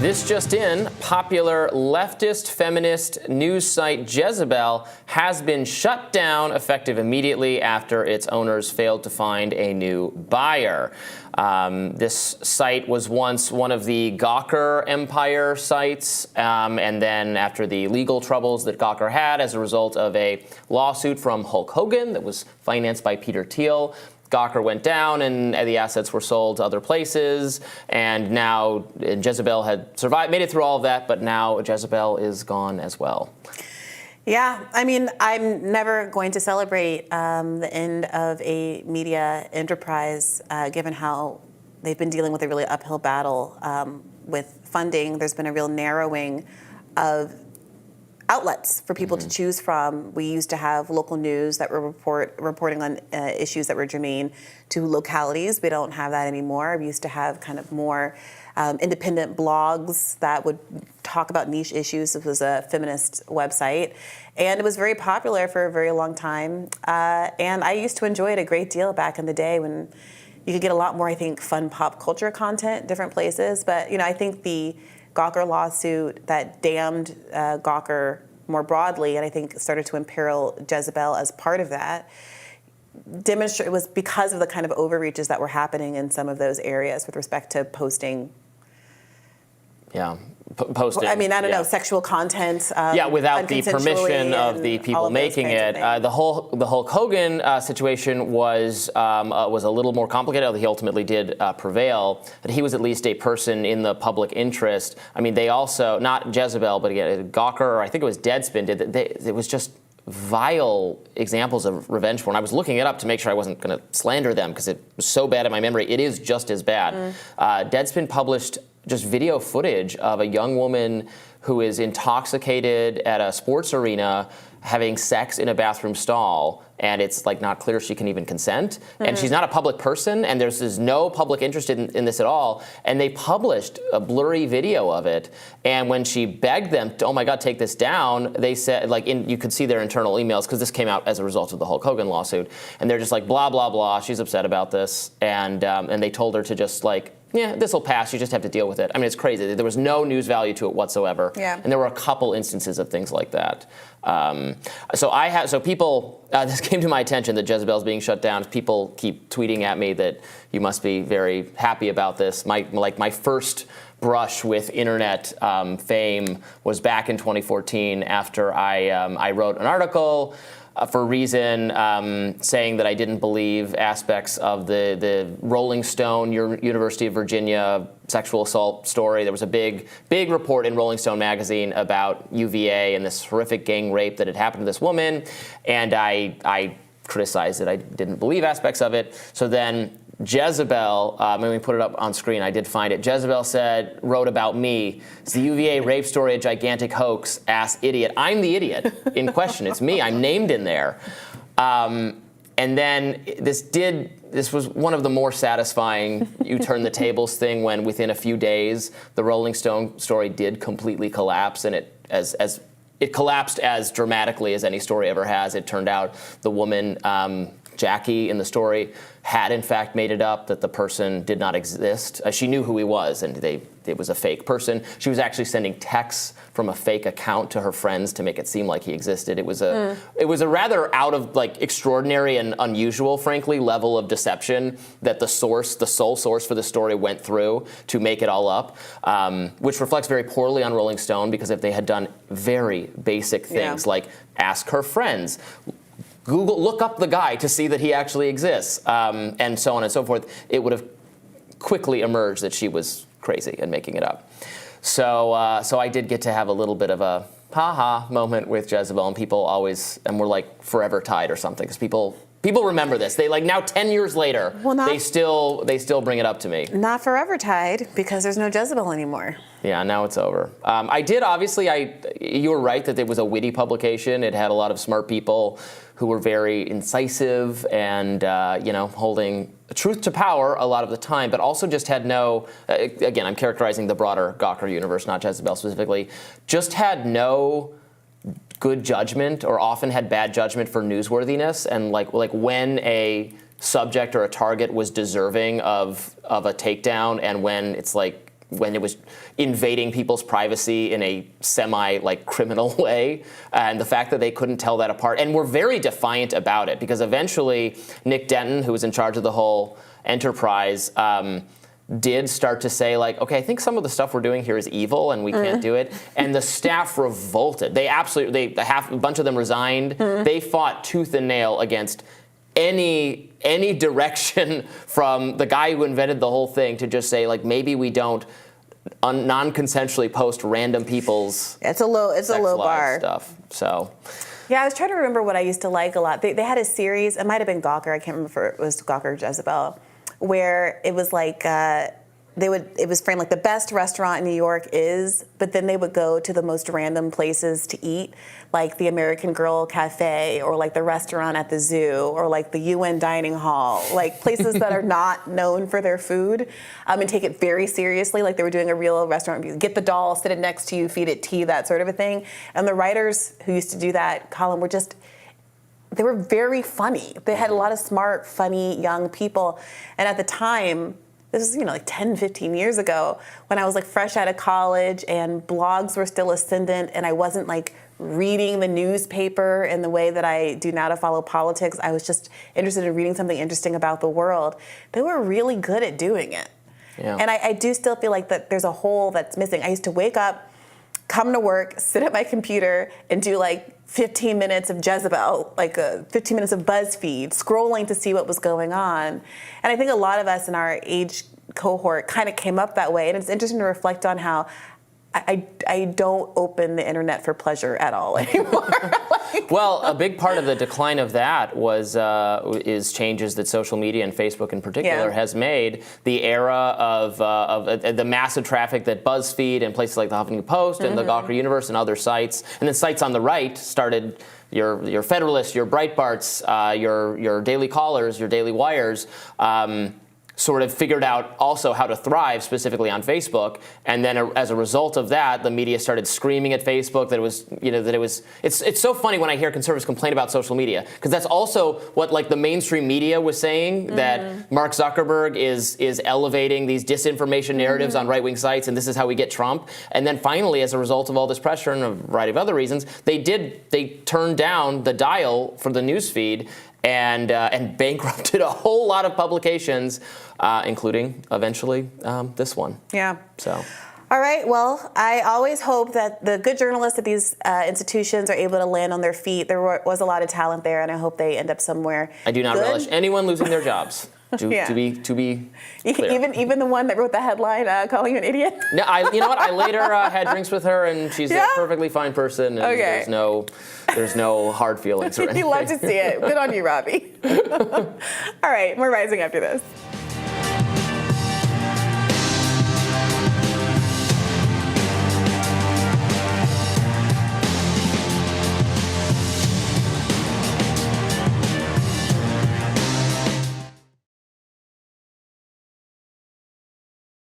This just in, popular leftist feminist news site Jezebel has been shut down effective immediately after its owners failed to find a new buyer. This site was once one of the Gawker Empire sites, and then after the legal troubles that Gawker had as a result of a lawsuit from Hulk Hogan that was financed by Peter Thiel, Gawker went down and the assets were sold to other places, and now Jezebel had survived, made it through all of that, but now Jezebel is gone as well. Yeah, I mean, I'm never going to celebrate the end of a media enterprise, given how they've been dealing with a really uphill battle with funding. There's been a real narrowing of outlets for people to choose from. We used to have local news that were reporting on issues that were germane to localities. We don't have that anymore. We used to have kind of more independent blogs that would talk about niche issues. It was a feminist website, and it was very popular for a very long time. And I used to enjoy it a great deal back in the day when you could get a lot more, I think, fun pop culture content, different places. But, you know, I think the Gawker lawsuit that damned Gawker more broadly, and I think started to imperil Jezebel as part of that, it was because of the kind of overreaches that were happening in some of those areas with respect to posting. Yeah. Posting. I mean, I don't know, sexual content. Without the permission of the people making it. The Hulk Hogan situation was a little more complicated. He ultimately did prevail, but he was at least a person in the public interest. I mean, they also, not Jezebel, but again, Gawker, or I think it was Deadspin, it was just vile examples of revenge porn. I was looking it up to make sure I wasn't going to slander them because it was so bad in my memory. It is just as bad. Deadspin published just video footage of a young woman who is intoxicated at a sports arena having sex in a bathroom stall, and it's like not clear she can even consent. And she's not a public person, and there's no public interest in this at all. And they published a blurry video of it. And when she begged them, oh my God, take this down, they said, like, you could see their internal emails, because this came out as a result of the Hulk Hogan lawsuit. And they're just like, blah, blah, blah, she's upset about this. And they told her to just like, yeah, this will pass. You just have to deal with it. I mean, it's crazy. There was no news value to it whatsoever. Yeah. And there were a couple instances of things like that. So people, this came to my attention that Jezebel's being shut down. People keep tweeting at me that you must be very happy about this. My first brush with internet fame was back in 2014 after I wrote an article for a reason saying that I didn't believe aspects of the Rolling Stone University of Virginia sexual assault story. There was a big report in Rolling Stone magazine about UVA and this horrific gang rape that had happened to this woman, and I criticized it. I didn't believe aspects of it. So then Jezebel, when we put it up on screen, I did find it. Jezebel wrote about me. Is the UVA rape story a gigantic hoax? Ass idiot. I'm the idiot in question. It's me. I'm named in there. And then this was one of the more satisfying you turn the tables thing when within a few days the Rolling Stone story did completely collapse, and it collapsed as dramatically as any story ever has. It turned out the woman, Jackie, in the story had in fact made it up, that the person did not exist. She knew who he was, and it was a fake person. She was actually sending texts from a fake account to her friends to make it seem like he existed. It was a rather out of extraordinary and unusual, frankly, level of deception that the sole source for the story went through to make it all up, which reflects very poorly on Rolling Stone, because if they had done very basic things like ask her friends, look up the guy to see that he actually exists, and so on and so forth, it would have quickly emerged that she was crazy and making it up. So I did get to have a little bit of a ha-ha moment with Jezebel, and people were like forever tied or something, because people remember this. They now 10 years later, they still bring it up to me. Not forever tied, because there's no Jezebel anymore. Yeah, now it's over. You were right that it was a witty publication. It had a lot of smart people who were very incisive and, holding truth to power a lot of the time, but also just had no, again, I'm characterizing the broader Gawker universe, not Jezebel specifically, just had no good judgment, or often had bad judgment for newsworthiness, and like when a subject or a target was deserving of a takedown, and when it's like when it was invading people's privacy in a semi-criminal way, and the fact that they couldn't tell that apart, and were very defiant about it, because eventually Nick Denton, who was in charge of the whole enterprise, did start to say, okay, I think some of the stuff we're doing here is evil and we can't do it. And the staff revolted. A bunch of them resigned. They fought tooth and nail against any direction from the guy who invented the whole thing to just say, maybe we don't non-consensually post random people's it's a low bar stuff. So. Yeah, I was trying to remember what I used to like a lot. They had a series, it might have been Gawker, I can't remember if it was Gawker or Jezebel, where it was it was framed like the best restaurant in New York is, but then they would go to the most random places to eat, like the American Girl Cafe, or like the restaurant at the zoo, or like the UN dining hall, like places that are not known for their food, and take it very seriously, like they were doing a real restaurant review. Get the doll, sit it next to you, feed it tea, that sort of a thing. And the writers who used to do that column were they were very funny. They had a lot of smart, funny young people. And at the time, this was, 10, 15 years ago, when I was fresh out of college and blogs were still ascendant and I wasn't reading the newspaper in the way that I do now to follow politics. I was just interested in reading something interesting about the world. They were really good at doing it. Yeah. And I do still feel like that there's a hole that's missing. I used to wake up, come to work, sit at my computer, and do 15 minutes of Jezebel, 15 minutes of BuzzFeed, scrolling to see what was going on. And I think a lot of us in our age cohort kind of came up that way. And it's interesting to reflect on how I don't open the internet for pleasure at all anymore. Well, a big part of the decline of that is changes that social media and Facebook in particular has made. The era of the massive traffic that BuzzFeed and places like the Huffington Post and the Gawker Universe and other sites, and then sites on the right started. Your Federalists, your Breitbarts, your Daily Callers, your Daily Wires. Sort of figured out also how to thrive specifically on Facebook, and then as a result of that, the media started screaming at Facebook that it was. It's so funny when I hear conservatives complain about social media, because that's also what the mainstream media was saying, that Mark Zuckerberg is elevating these disinformation narratives on right-wing sites, and this is how we get Trump. And then finally, as a result of all this pressure and a variety of other reasons, they turned down the dial for the news feed. And bankrupted a whole lot of publications, including eventually this one. Yeah. So. All right. Well, I always hope that the good journalists at these institutions are able to land on their feet. There was a lot of talent there, and I hope they end up somewhere. I do not relish anyone losing their jobs. To be clear. Even the one that wrote the headline calling you an idiot. No, you know what? I later had drinks with her, and she's a perfectly fine person. And there's no hard feelings or anything. You love to see it. Good on you, Robby. All right, more rising after this.